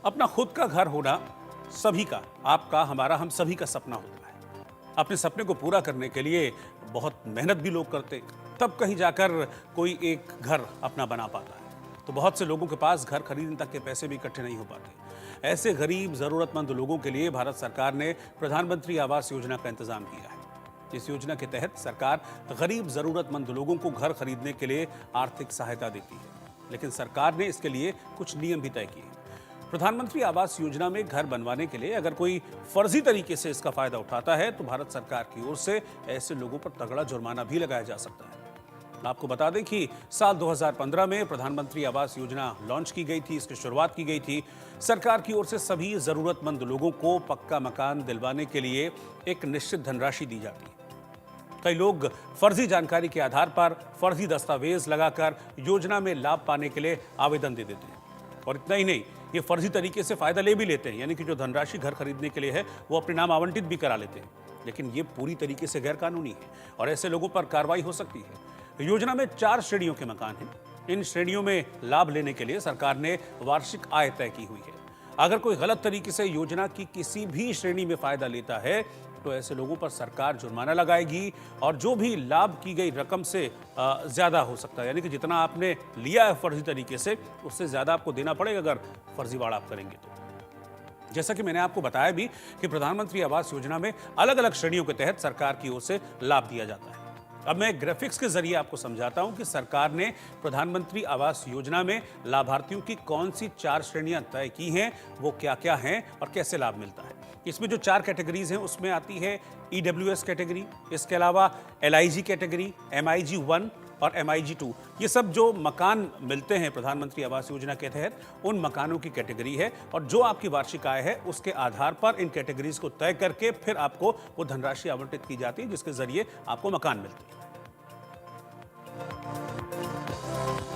अपना खुद का घर होना सभी का, आपका, हमारा, हम सभी का सपना होता है। अपने सपने को पूरा करने के लिए बहुत मेहनत भी लोग करते हैं, तब कहीं जाकर कोई एक घर अपना बना पाता है। तो बहुत से लोगों के पास घर खरीदने तक के पैसे भी इकट्ठे नहीं हो पाते। ऐसे गरीब जरूरतमंद लोगों के लिए भारत सरकार ने प्रधानमंत्री आवास योजना का इंतजाम किया है। इस योजना के तहत सरकार गरीब जरूरतमंद लोगों को घर खरीदने के लिए आर्थिक सहायता देती है, लेकिन सरकार ने इसके लिए कुछ नियम भी तय किए हैं। प्रधानमंत्री आवास योजना में घर बनवाने के लिए अगर कोई फर्जी तरीके से इसका फायदा उठाता है तो भारत सरकार की ओर से ऐसे लोगों पर तगड़ा जुर्माना भी लगाया जा सकता है। आपको बता दें कि साल 2015 में प्रधानमंत्री आवास योजना लॉन्च की गई थी, इसकी शुरुआत की गई थी। सरकार की ओर से सभी जरूरतमंद लोगों को पक्का मकान दिलवाने के लिए एक निश्चित धनराशि दी जाती है। कई लोग फर्जी जानकारी के आधार पर फर्जी दस्तावेज लगाकर योजना में लाभ पाने के लिए आवेदन दे देते हैं। और इतना ही नहीं, ये फर्जी तरीके से फायदा ले भी लेते हैं, यानी कि जो धनराशि घर खरीदने के लिए है वो अपने नाम आवंटित भी करा लेते हैं। लेकिन ये पूरी तरीके से गैर कानूनी है और ऐसे लोगों पर कार्रवाई हो सकती है। योजना में 4 श्रेणियों के मकान हैं। इन श्रेणियों में लाभ लेने के लिए सरकार ने वार्षिक आय तय की हुई है। अगर कोई गलत तरीके से योजना की किसी भी श्रेणी में फायदा लेता है तो ऐसे लोगों पर सरकार जुर्माना लगाएगी और जो भी लाभ की गई रकम से ज्यादा हो सकता है, यानी कि जितना आपने लिया है फर्जी तरीके से उससे ज्यादा आपको देना पड़ेगा अगर फर्जीवाड़ा आप करेंगे तो। जैसा कि मैंने आपको बताया भी कि प्रधानमंत्री आवास योजना में अलग अलग श्रेणियों के तहत सरकार की ओर से लाभ दिया जाता है। अब मैं ग्राफिक्स के जरिए आपको समझाता हूं कि सरकार ने प्रधानमंत्री आवास योजना में लाभार्थियों की कौन सी 4 श्रेणियां तय की हैं, वो क्या क्या हैं और कैसे लाभ मिलता है। इसमें जो 4 कैटेगरीज हैं उसमें आती है EWS कैटेगरी, इसके अलावा LIG कैटेगरी, MIG 1 और MIG 2। ये सब जो मकान मिलते हैं प्रधानमंत्री आवास योजना के तहत उन मकानों की कैटेगरी है और जो आपकी वार्षिक आय है उसके आधार पर इन कैटेगरीज को तय करके फिर आपको वो धनराशि आवंटित की जाती है जिसके जरिए आपको मकान मिलते हैं।